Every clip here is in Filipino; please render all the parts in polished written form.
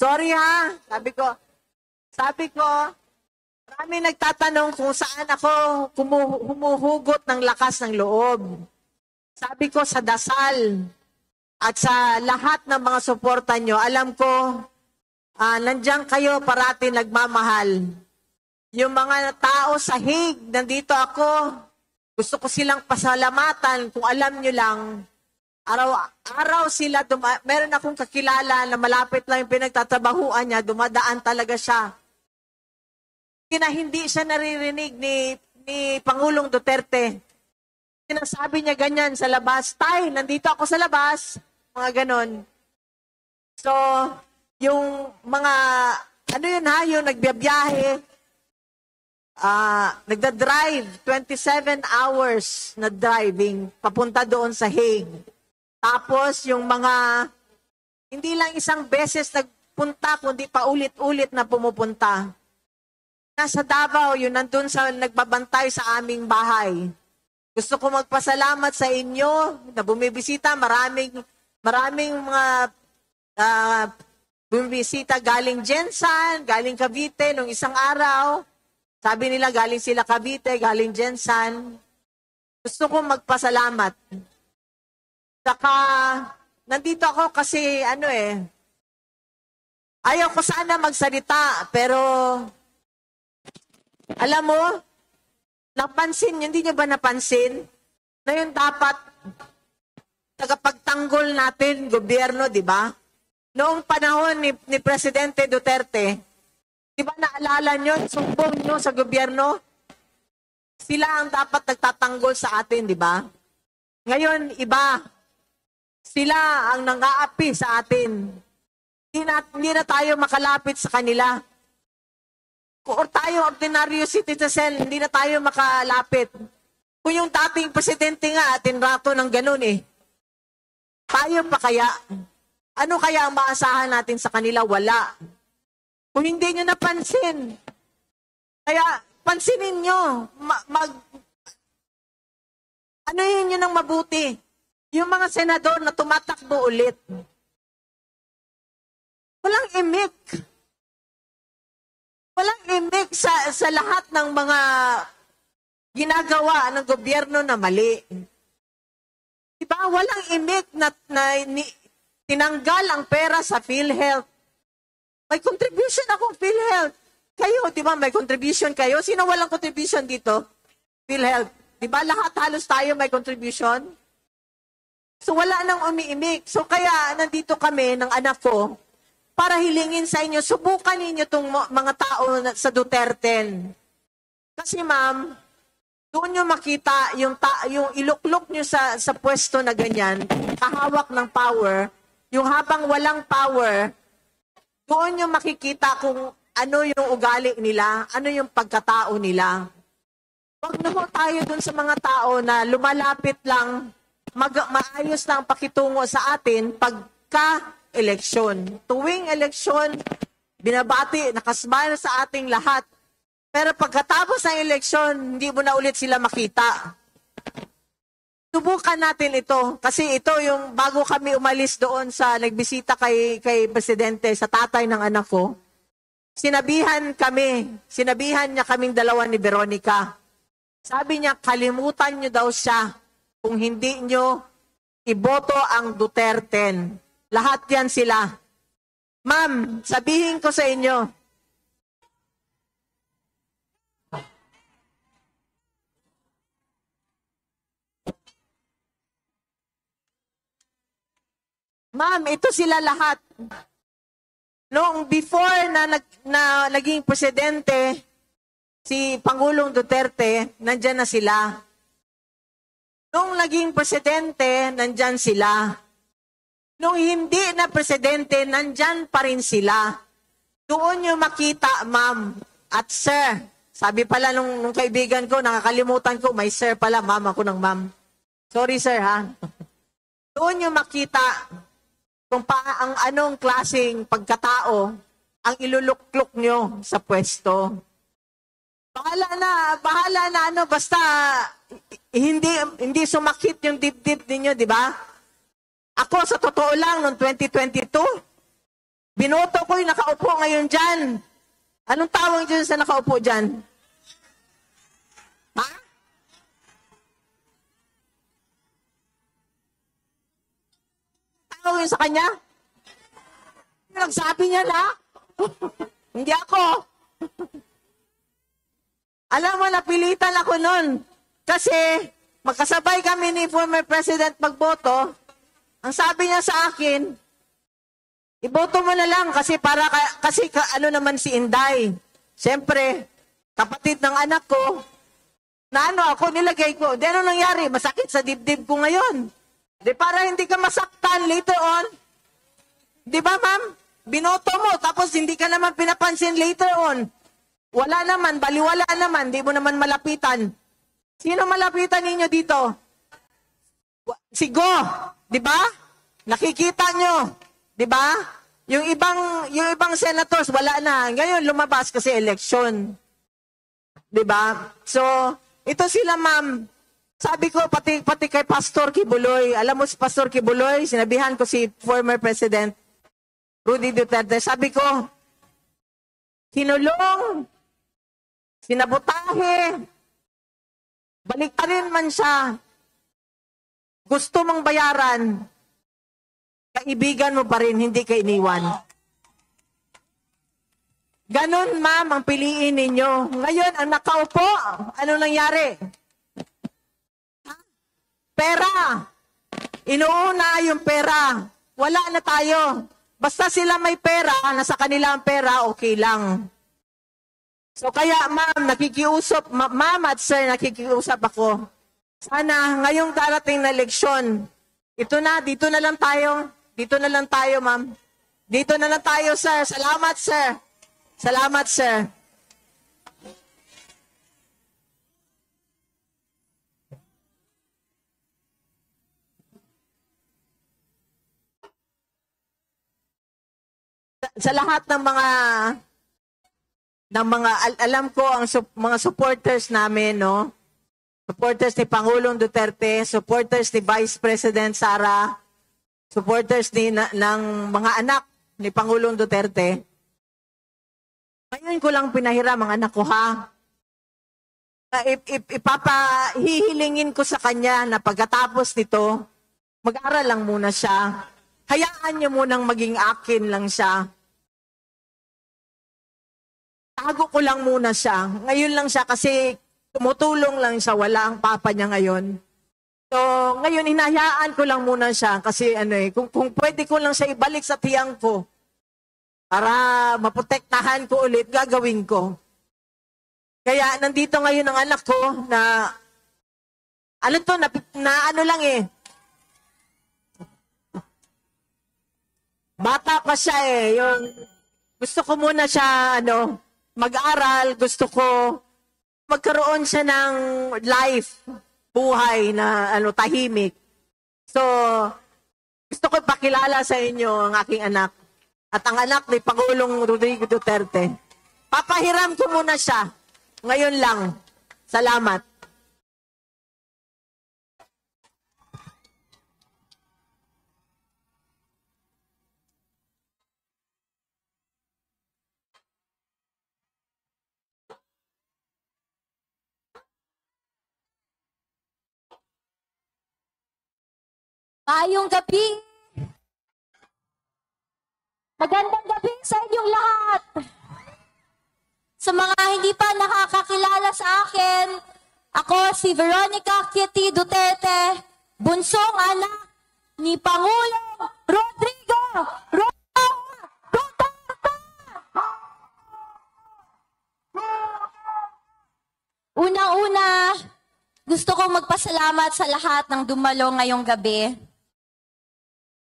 Sorry ha, sabi ko, marami nagtatanong kung saan ako humuhugot ng lakas ng loob. Sabi ko sa dasal at sa lahat ng mga suporta nyo, alam ko, nandiyan kayo parati nagmamahal. Yung mga tao sa Hague, nandito ako, gusto ko silang pasalamatan kung alam nyo lang, araw-araw sila, meron akong kakilala na malapit lang yung pinagtatrabahuan niya, dumadaan talaga siya. Hindi siya naririnig ni Pangulong Duterte. Sinasabi niya ganyan sa labas, Tay, nandito ako sa labas, mga ganon. So, yung mga, yung nagbiyahe, nagda-drive, 27 hours na driving, papunta doon sa Hague. Tapos yung mga, hindi lang isang beses nagpunta, kundi pa ulit-ulit na pumupunta. Nasa Davao, yun nandun sa nagbabantay sa aming bahay. Gusto ko magpasalamat sa inyo na bumibisita. Maraming mga bumibisita galing Jensan, galing Cavite nung isang araw. Sabi nila galing sila Cavite, galing Jensan. Gusto ko magpasalamat. Saka, nandito ako kasi, ayaw ko sana magsalita, pero, alam mo, hindi nyo ba napansin, na yung dapat, tagapagtanggol natin, gobyerno, di ba? Noong panahon ni Presidente Duterte, di ba naalala nyo, sumbong nyo sa gobyerno, sila ang dapat nagtatanggol sa atin, di ba? Ngayon, iba. Sila ang nang-aapi sa atin. Hindi na tayo makalapit sa kanila. Kung tayo, ordinaryo citizen, hindi na tayo makalapit. Kung yung dating presidente nga, tinrato ng ganun tayo pa kaya? Ano kaya ang maasahan natin sa kanila? Wala. Kung hindi nyo napansin. Kaya, pansinin nyo. Yun ng mabuti? Yung mga senador na tumatakbo ulit. Walang imik. Walang imik sa lahat ng mga ginagawa ng gobyerno na mali. Diba? Walang imik na tinanggal ang pera sa PhilHealth. May contribution akong PhilHealth. Kayo, diba? May contribution kayo. Sino walang contribution dito? PhilHealth. Diba? Lahat halos tayo may contribution. So wala nang umiimik. So kaya nandito kami ng anak ko para hilingin sa inyo, subukan ninyo itong mga tao sa Duterte. Kasi ma'am, doon nyo makita yung iluklok nyo sa pwesto na ganyan, kahawak ng power, yung habang walang power, doon nyo makikita kung ano yung ugali nila, ano yung pagkatao nila. Huwag naman tayo doon sa mga tao na lumalapit lang, maayos lang pakitungo sa atin pagka-eleksyon. Tuwing eleksyon, binabati, nakasmile sa ating lahat. Pero pagkatapos ng eleksyon, hindi mo na ulit sila makita. Subukan natin ito. Kasi ito yung bago kami umalis doon sa nagbisita kay Presidente, sa tatay ng anak ko, sinabihan niya kaming dalawa ni Veronica. Sabi niya, kalimutan niyo daw siya kung hindi nyo iboto ang Duterte. Lahat yan sila. Ma'am, sabihin ko sa inyo, ma'am, ito sila lahat. Noong before na naging presidente, si Pangulong Duterte, nandyan na sila. Nung naging presidente, nandyan sila. Nung hindi na presidente, nandyan pa rin sila. Doon nyo makita, ma'am at sir. Sabi pala nung kaibigan ko, nakakalimutan ko, may sir pala, ma'am ako ng ma'am. Sorry sir ha. Doon nyo makita kung ang anong klaseng pagkatao ang iluluklok nyo sa pwesto. Bahala na basta hindi sumakit yung dibdib ninyo, di ba? Ako sa totoo lang noong 2022, Binoto ko yung nakaupo ngayon dyan. Anong tawag dyan sa nakaupo dyan? Ha? Tawag yun sa kanya? Nagsabi niya na? Hindi ako. Alam mo, napilitan ako nun. Kasi, magkasabay kami ni former President magboto. Ang sabi niya sa akin, iboto mo na lang kasi ano naman si Inday. Siyempre, kapatid ng anak ko, na ano ako, nilagay ko. Di ano nangyari? Masakit sa dibdib ko ngayon. Di para hindi ka masaktan later on. Di ba, ma'am? Binoto mo, tapos hindi ka naman pinapansin later on. Wala naman, baliwala naman, di mo naman malapitan. Sino malapitan ninyo dito? Si Go, di ba? Nakikita nyo, di ba? Yung ibang senators, wala na. Ngayon, lumabas kasi election. Di ba? So, ito sila, ma'am. Sabi ko, pati kay Pastor Kibuloy, alam mo si Pastor Kibuloy, sinabihan ko si former President Rudy Duterte, sabi ko, kinulong, sinabotahe, baliktarin man siya, gusto mong bayaran, kaibigan mo pa rin, hindi ka iniwan. Ganon, ma'am, ang piliin ninyo. Ngayon, ang nakaupo, ano nangyari? Pera. Inuuna yung pera. Wala na tayo. Basta sila may pera, nasa kanila ang pera, okay lang. So kaya ma'am, ma'am at sir, nakikiusap ako. Sana ngayong darating na eleksyon, dito na lang tayo, ma'am. Dito na lang tayo, sir. Salamat, sir. Salamat, sir. Sa lahat ng mga alam ko ang mga supporters namin, no? Supporters ni Pangulong Duterte, supporters ni Vice President Sara, supporters ng mga anak ni Pangulong Duterte. Ngayon ko lang pinahiram ang anak ko, ha? Hihilingin ko sa kanya na pagkatapos nito, mag-aral lang muna siya. Hayaan niyo munang maging akin lang siya. Tago ko lang muna siya. Ngayon lang siya kasi tumutulong lang siya. Wala ang papa niya ngayon. So, ngayon hinahayaan ko lang muna siya kasi kung pwede ko lang siya ibalik sa tiyang ko para maprotektahan ko ulit, gagawin ko. Kaya nandito ngayon ang anak ko na ano lang eh. Bata pa siya eh. Gusto ko muna siya mag-aral, gusto ko magkaroon siya ng life, buhay na tahimik. So, gusto ko ipakilala sa inyo ang aking anak at ang anak ni Pangulong Rodrigo Duterte. Papahiram ko muna siya. Ngayon lang. Salamat. Maayong gabi. Magandang gabi sa inyong lahat. Sa mga hindi pa nakakakilala sa akin, ako si Veronica Kitty Duterte, bunsong anak ni Pangulong Rodrigo Duterte. Unang-una, gusto kong magpasalamat sa lahat ng dumalo ngayong gabi.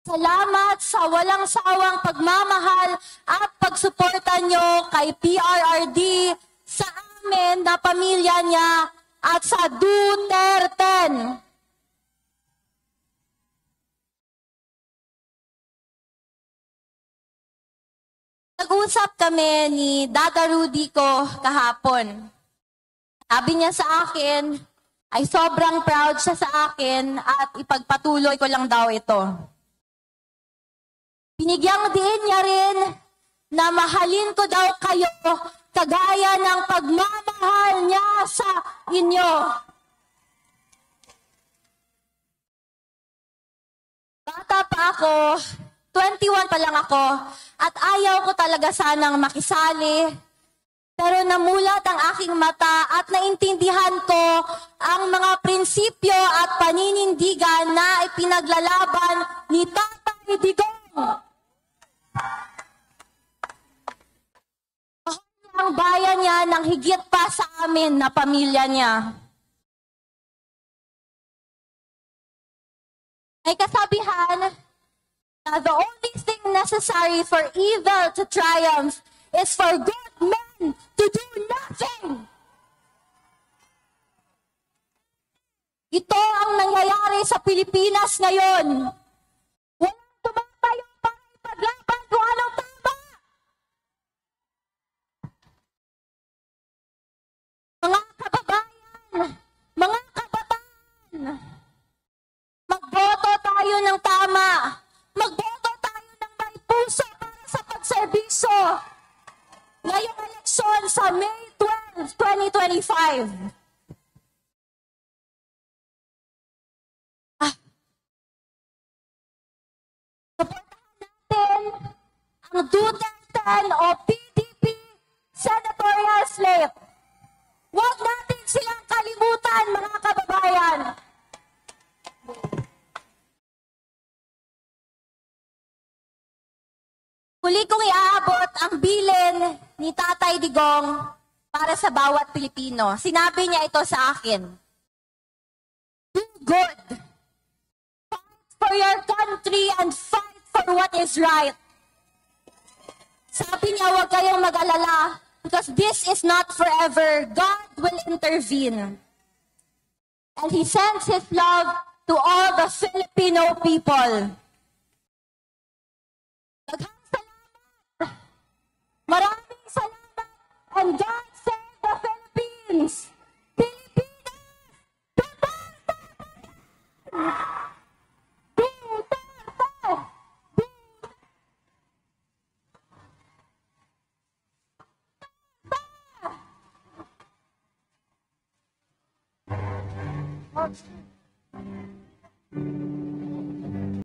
Salamat sa walang sawang pagmamahal at pagsuporta nyo kay PRRD, sa amin na pamilya niya at sa Duterte. Nag-usap kami ni Dada Rudy ko kahapon. Sabi niya sa akin ay sobrang proud siya sa akin at ipagpatuloy ko lang daw ito. Binigyang diin niya rin na mahalin ko daw kayo kagaya ng pagmamahal niya sa inyo. Bata pa ako, 21 pa lang ako, at ayaw ko talaga sanang makisali. Pero namulat ang aking mata at naintindihan ko ang mga prinsipyo at paninindigan na ipinaglalaban ni Tatay Digong. Mahal niya ang bayan niya ng higit pa sa amin na pamilya niya. May kasabihan na the only thing necessary for evil to triumph is for good men to do nothing. Ito ang nangyayari sa Pilipinas ngayon. Walang tumatayo para ipaglaban kung anong tama. Mga kababayan, mga kabataan, magboto tayo ng tama. Magboto tayo ng may puso para sa pagserbisyo. Ngayong eleksyon sa May 12, 2025. Suportahan natin ang Duterte o PDP senatorial slate. Huwag natin silang kalimutan, mga kababayan. Muli kong iaabot ang bilin ni Tatay Digong para sa bawat Pilipino. Sinabi niya ito sa akin. Do good. Fight for your country and fight for what is right. Sabi niya, huwag kayong mag-alala because this is not forever. God will intervene. And He sends His love to all the Filipino people. Maraming salamat and God save the Philippines!